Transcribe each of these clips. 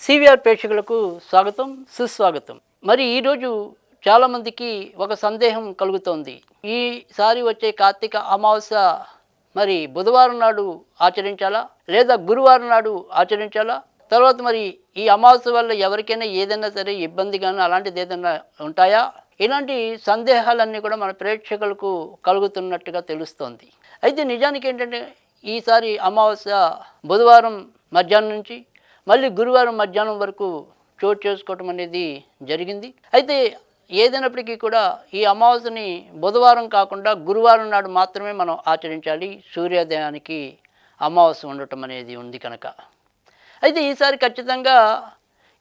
CVR ప్రేక్షకులకు స్వాగతం, సుస్వాగతం. మరి ఈరోజు చాలామందికి ఒక సందేహం కలుగుతోంది. ఈసారి వచ్చే కార్తీక అమావాస్య మరి బుధవారం నాడు ఆచరించాలా, లేదా గురువారం నాడు ఆచరించాలా? తర్వాత మరి ఈ అమావాస్య వల్ల ఎవరికైనా ఏదైనా సరే ఇబ్బంది కానీ అలాంటిది ఏదైనా ఉంటాయా? ఇలాంటి సందేహాలన్నీ కూడా మన ప్రేక్షకులకు కలుగుతున్నట్టుగా తెలుస్తోంది. అయితే నిజానికి ఏంటంటే ఈసారి అమావాస్య బుధవారం మధ్యాహ్నం నుంచి మళ్ళీ గురువారం మధ్యాహ్నం వరకు చోటు చేసుకోవటం అనేది జరిగింది. అయితే ఏదైనప్పటికీ కూడా ఈ అమావాస్యని బుధవారం కాకుండా గురువారం నాడు మాత్రమే మనం ఆచరించాలి, సూర్యోదయానికి అమావాస్య ఉండటం అనేది ఉంది కనుక. అయితే ఈసారి ఖచ్చితంగా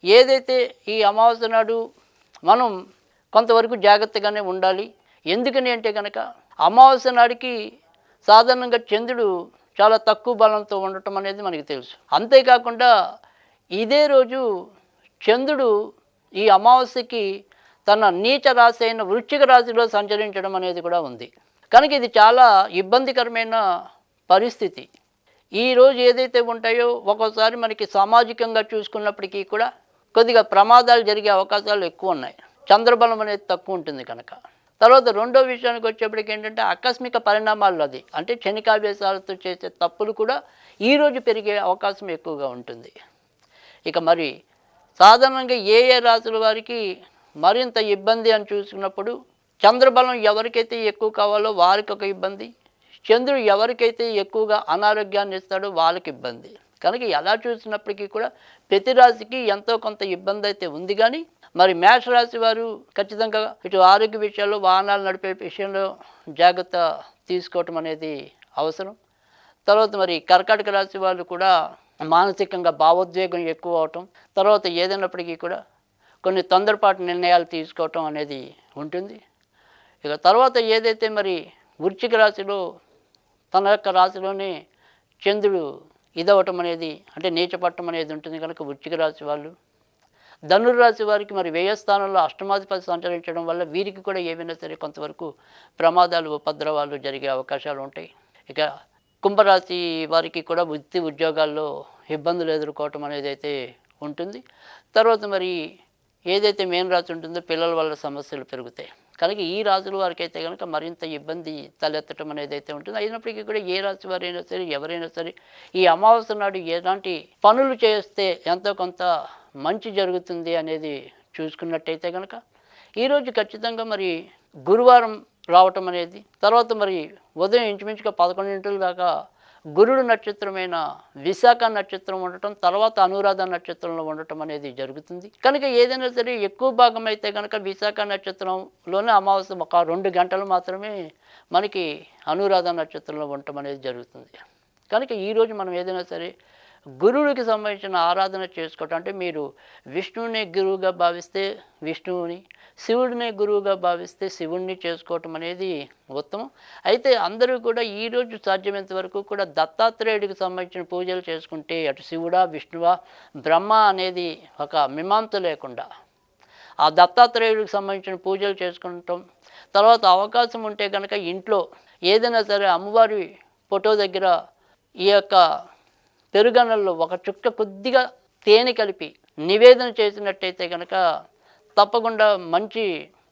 ఏదైతే ఈ అమావాస్య నాడు మనం కొంతవరకు జాగ్రత్తగానే ఉండాలి. ఎందుకని అంటే కనుక అమావాస్య నాడికి సాధారణంగా చంద్రుడు చాలా తక్కువ బలంతో ఉండటం అనేది మనకి తెలుసు. అంతేకాకుండా ఇదే రోజు చంద్రుడు ఈ అమావాస్యకి తన నీచ రాశి అయిన వృశ్చిక రాశిలో సంచరించడం అనేది కూడా ఉంది. కనుక ఇది చాలా ఇబ్బందికరమైన పరిస్థితి. ఈరోజు ఏదైతే ఉంటాయో ఒక్కోసారి మనకి సామాజికంగా చూసుకున్నప్పటికీ కూడా కొద్దిగా ప్రమాదాలు జరిగే అవకాశాలు ఎక్కువ ఉన్నాయి. చంద్రబలం అనేది తక్కువ ఉంటుంది కనుక. తర్వాత రెండో విషయానికి వచ్చేప్పటికి ఏంటంటే ఆకస్మిక పరిణామాలు, అది అంటే క్షణికావేశాలతో చేసే తప్పులు కూడా ఈరోజు పెరిగే అవకాశం ఎక్కువగా ఉంటుంది. ఇక మరి సాధారణంగా ఏ రాశుల వారికి మరింత ఇబ్బంది అని చూసుకున్నప్పుడు చంద్రబలం ఎవరికైతే ఎక్కువ కావాలో వారికి ఒక ఇబ్బంది, చంద్రుడు ఎవరికైతే ఎక్కువగా అనారోగ్యాన్ని ఇస్తాడో వాళ్ళకి ఇబ్బంది. కనుక ఎలా చూసినప్పటికీ కూడా ప్రతి రాశికి ఎంతో కొంత ఇబ్బంది అయితే ఉంది. కానీ మరి మేషరాశి వారు ఖచ్చితంగా ఇటు ఆరోగ్య విషయాల్లో, వాహనాలు నడిపే విషయంలో జాగ్రత్త తీసుకోవటం అనేది అవసరం. తర్వాత మరి కర్కాటక రాశి వాళ్ళు కూడా మానసికంగా భావోద్వేగం ఎక్కువ అవటం, తర్వాత ఏదైనప్పటికీ కూడా కొన్ని తొందరపాటు నిర్ణయాలు తీసుకోవటం అనేది ఉంటుంది. ఇక తర్వాత ఏదైతే మరి వృశ్చిక రాశిలో తన యొక్క రాశిలోనే చంద్రుడు ఇదవటం అనేది అంటే నీచపట్టం అనేది ఉంటుంది కనుక వృశ్చిక రాశి వాళ్ళు. ధనుర్రాశి వారికి మరి వ్యయ స్థానంలో అష్టమాధిపతి సంచరించడం వల్ల వీరికి కూడా ఏమైనా సరే కొంతవరకు ప్రమాదాలు, ఉపద్రవాలు జరిగే అవకాశాలు ఉంటాయి. ఇక కుంభరాశి వారికి కూడా వృత్తి ఉద్యోగాల్లో ఇబ్బందులు ఎదుర్కోవటం అనేది అయితే ఉంటుంది. తర్వాత మరి ఏదైతే మెయిన్ రాశి ఉంటుందో పిల్లల వల్ల సమస్యలు పెరుగుతాయి. కనుక ఈ రాశుల వారికి అయితే కనుక మరింత ఇబ్బంది తలెత్తడం అనేది అయితే ఉంటుంది. అయినప్పటికీ కూడా ఏ రాశి వారైనా సరే, ఎవరైనా సరే ఈ అమావాస్య నాడు ఎలాంటి పనులు చేస్తే ఎంతో కొంత మంచి జరుగుతుంది అనేది చూసుకున్నట్టయితే కనుక ఈరోజు ఖచ్చితంగా మరి గురువారం రావటం అనేది, తర్వాత మరి ఉదయం ఇంచుమించుగా 11 గంటల దాకా గురుడు నక్షత్రమైన విశాఖ నక్షత్రం ఉండటం, తర్వాత అనురాధ నక్షత్రంలో ఉండటం అనేది జరుగుతుంది. కనుక ఏదైనా సరే ఎక్కువ భాగం అయితే కనుక విశాఖ నక్షత్రంలోనే అమావాస్య ఒక 2 గంటలు మాత్రమే మనకి అనురాధ నక్షత్రంలో ఉండటం అనేది జరుగుతుంది. కనుక ఈరోజు మనం ఏదైనా సరే గురువుడికి సంబంధించిన ఆరాధన చేసుకోవటం, అంటే మీరు విష్ణువుని గురువుగా భావిస్తే విష్ణువుని, శివుడిని గురువుగా భావిస్తే శివుడిని చేసుకోవటం అనేది ఉత్తమం. అయితే అందరూ కూడా ఈరోజు సాధ్యమైనంత వరకు కూడా దత్తాత్రేయుడికి సంబంధించిన పూజలు చేసుకుంటే అటు శివుడా, విష్ణువా, బ్రహ్మ అనేది ఒక మీమాంస లేకుండా ఆ దత్తాత్రేయుడికి సంబంధించిన పూజలు చేసుకుంటాం. తర్వాత అవకాశం ఉంటే కనుక ఇంట్లో ఏదైనా సరే అమ్మవారి ఫోటో దగ్గర ఈ యొక్క పెరుగన్నల్లో ఒక చుక్క కొద్దిగా తేనె కలిపి నివేదన చేసినట్టయితే కనుక తప్పకుండా మంచి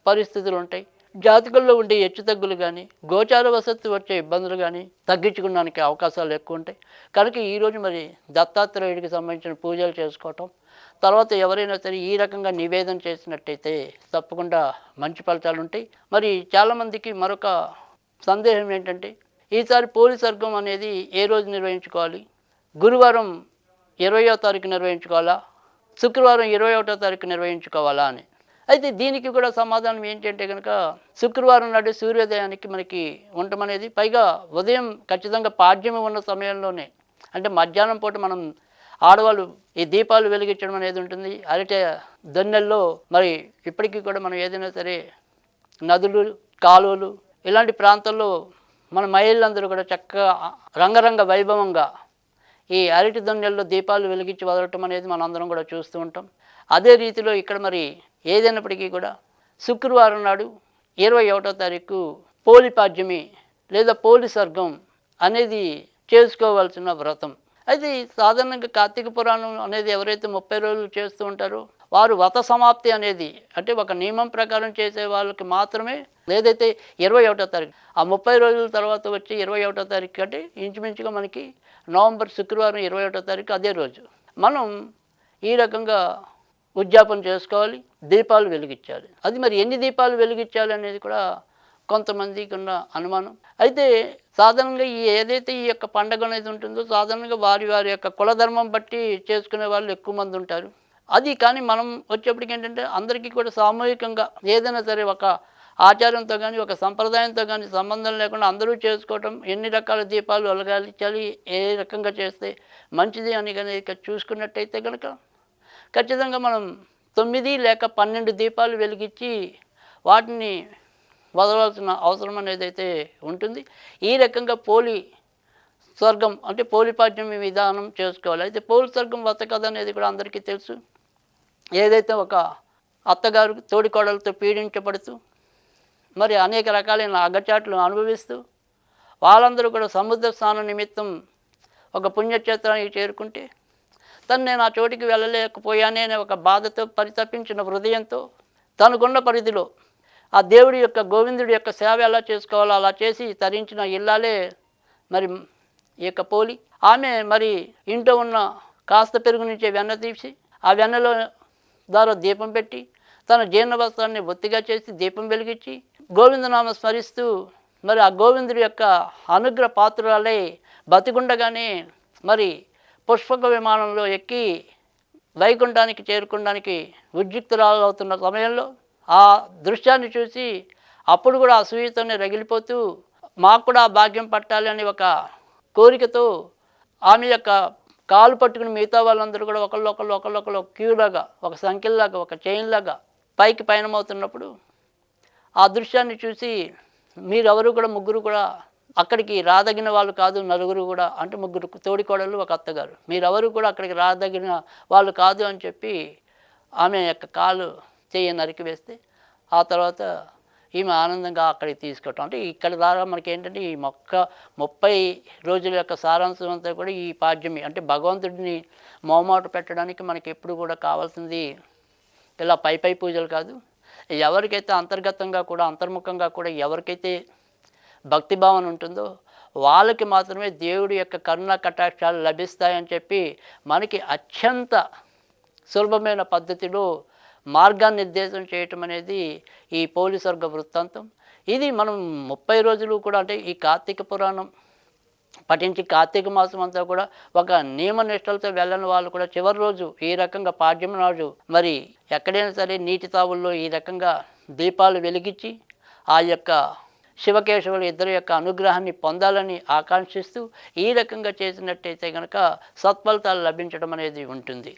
పరిస్థితులు ఉంటాయి. జాతకుల్లో ఉండే హెచ్చుతగ్గులు కానీ, గోచార వసతి వచ్చే ఇబ్బందులు కానీ తగ్గించుకోవడానికి అవకాశాలు ఎక్కువ ఉంటాయి. కనుక ఈరోజు మరి దత్తాత్రేయుడికి సంబంధించిన పూజలు చేసుకోవటం, తర్వాత ఎవరైనా సరే ఈ రకంగా నివేదన చేసినట్టయితే తప్పకుండా మంచి ఫలితాలు ఉంటాయి. మరి చాలామందికి మరొక సందేహం ఏంటంటే ఈసారి పోలి సర్గం అనేది ఏ రోజు నిర్వహించుకోవాలి? గురువారం 20వ తారీఖు నిర్వహించుకోవాలా, శుక్రవారం 21వ తారీఖు నిర్వహించుకోవాలా అని. అయితే దీనికి కూడా సమాధానం ఏంటంటే కనుక శుక్రవారం నాడు సూర్యోదయానికి మనకి ఉండటం అనేది, పైగా ఉదయం ఖచ్చితంగా పాడ్యమి ఉన్న సమయంలోనే, అంటే మధ్యాహ్నం పూట మనం ఆడవాళ్ళు ఈ దీపాలు వెలిగించడం అనేది ఉంటుంది. అరటి దొన్నెల్లో మరి ఇప్పటికీ కూడా మనం ఏదైనా సరే నదులు, కాలువలు ఇలాంటి ప్రాంతాల్లో మన మహిళలందరూ కూడా చక్కగా రంగరంగ వైభవంగా ఈ అరటి దొన్నెల్లో దీపాలు వెలిగించి వదలటం అనేది మనం అందరం కూడా చూస్తూ ఉంటాం. అదే రీతిలో ఇక్కడ మరి ఏదైనప్పటికీ కూడా శుక్రవారం నాడు 21వ తారీఖు పోలిపాడ్యమి లేదా పోలి సర్గం అనేది చేసుకోవాల్సిన వ్రతం. అయితే సాధారణంగా కార్తీక పురాణం అనేది ఎవరైతే 30 రోజులు చేస్తూ ఉంటారో వారు వ్రత సమాప్తి అనేది అంటే ఒక నియమం ప్రకారం చేసే వాళ్ళకి మాత్రమే ఏదైతే 21వ తారీఖు ఆ 30 రోజుల తర్వాత వచ్చి 21వ తారీఖు అంటే ఇంచుమించుగా మనకి నవంబర్ శుక్రవారం 21వ తారీఖు అదే రోజు మనం ఈ రకంగా ఉద్యాపన చేసుకోవాలి, దీపాలు వెలిగించాలి. అది మరి ఎన్ని దీపాలు వెలిగించాలి అనేది కూడా కొంతమందికి ఉన్న అనుమానం. అయితే సాధారణంగా ఏదైతే ఈ యొక్క పండగ అనేది ఉంటుందో సాధారణంగా వారి వారి యొక్క కులధర్మం బట్టి చేసుకునే వాళ్ళు ఎక్కువ మంది ఉంటారు. అది కానీ మనం వచ్చేప్పటికి ఏంటంటే అందరికీ కూడా సామూహికంగా ఏదైనా సరే ఒక ఆచారంతో కానీ ఒక సంప్రదాయంతో కానీ సంబంధం లేకుండా అందరూ చేసుకోవటం, ఎన్ని రకాల దీపాలు వెలగాలించాలి, ఏ రకంగా చేస్తే మంచిది అని కనుక చూసుకున్నట్టయితే కనుక ఖచ్చితంగా మనం 9 లేక 12 దీపాలు వెలిగించి వాటిని వదలవలసిన అవసరం అనేది అయితే ఉంటుంది. ఈ రకంగా పోలి స్వర్గం అంటే పోలిపాడ్యం విధానం చేసుకోవాలి. అయితే పోలి స్వర్గం వ్రత కథ అనేది కూడా అందరికీ తెలుసు. ఏదైతే ఒక అత్తగారు తోడికోడలతో పీడించబడుతూ మరి అనేక రకాలైన అగచాట్లు అనుభవిస్తూ వాళ్ళందరూ కూడా సముద్ర స్నానం నిమిత్తం ఒక పుణ్యక్షేత్రానికి చేరుకుంటే తను నేను ఆ చోటికి వెళ్ళలేకపోయానే అనే ఒక బాధతో పరితపించిన హృదయంతో తనకున్న పరిధిలో ఆ దేవుడి యొక్క గోవిందుడి యొక్క సేవ ఎలా చేసుకోవాలో అలా చేసి తరించిన ఇల్లాలే మరి ఈ యొక్క పోలి. ఆమె మరి ఇంట్లో ఉన్న కాస్త పెరుగు నుంచే వెన్న తీసి ఆ వెన్నలో ద్వారా దీపం పెట్టి తన జీర్ణవస్త్రాన్ని ఒత్తిగా చేసి దీపం వెలిగించి గోవిందనామ స్మరిస్తూ మరి ఆ గోవిందుడి యొక్క అనుగ్రహ పాత్రురాలై బతికుండగానే మరి పుష్పక విమానంలో ఎక్కి వైకుంఠానికి చేరుకోవడానికి ఉద్యుక్తురాలవుతున్న సమయంలో ఆ దృశ్యాన్ని చూసి అప్పుడు కూడా అసూయతోనే రగిలిపోతూ మాకు కూడా ఆ భాగ్యం పట్టాలి అని ఒక కోరికతో ఆమె యొక్క కాలు పట్టుకుని మిగతా వాళ్ళందరూ కూడా ఒకళ్ళు క్యూలాగా ఒక సంఖ్యలాగా ఒక చైన్లాగా పైకి పయనమవుతున్నప్పుడు ఆ దృశ్యాన్ని చూసి మీరెవరు కూడా ముగ్గురు కూడా అక్కడికి రాదగిన వాళ్ళు కాదు, నలుగురు కూడా అంటే ముగ్గురు తోడికోడళ్ళు ఒక అత్తగారు, మీరెవరు కూడా అక్కడికి రాదగిన వాళ్ళు కాదు అని చెప్పి ఆమె యొక్క కాలు చెయ్యి నరికి వేస్తే ఆ తర్వాత ఈమె ఆనందంగా అక్కడికి తీసుకోవటం. అంటే ఇక్కడ ద్వారా మనకి ఏంటంటే ఈ 30 రోజుల యొక్క సారాంశం అంతా కూడా ఈ పాడ్యమి అంటే భగవంతుడిని మోమాట పెట్టడానికి మనకి ఎప్పుడు కూడా కావాల్సింది ఇలా పై పూజలు కాదు. ఎవరికైతే అంతర్గతంగా కూడా అంతర్ముఖంగా కూడా ఎవరికైతే భక్తిభావన ఉంటుందో వాళ్ళకి మాత్రమే దేవుడి యొక్క కరుణా కటాక్షాలు లభిస్తాయని చెప్పి మనకి అత్యంత సులభమైన పద్ధతిలో మార్గనిర్దేశం చేయటం అనేది ఈ పోలి స్వర్గ వృత్తాంతం. ఇది మనం 30 రోజులు కూడా అంటే ఈ కార్తీక పురాణం పఠించి కార్తీక మాసం అంతా కూడా ఒక నియమ నిష్టలతో వెళ్ళని వాళ్ళు కూడా చివరి రోజు ఈ రకంగా పాడ్యం నాడు మరి ఎక్కడైనా సరే నీటి తావుల్లో ఈ రకంగా దీపాలు వెలిగించి ఆ యొక్క శివకేశవులు ఇద్దరి యొక్క అనుగ్రహాన్ని పొందాలని ఆకాంక్షిస్తూ ఈ రకంగా చేసినట్టయితే కనుక సత్ఫలితాలు లభించడం అనేది ఉంటుంది.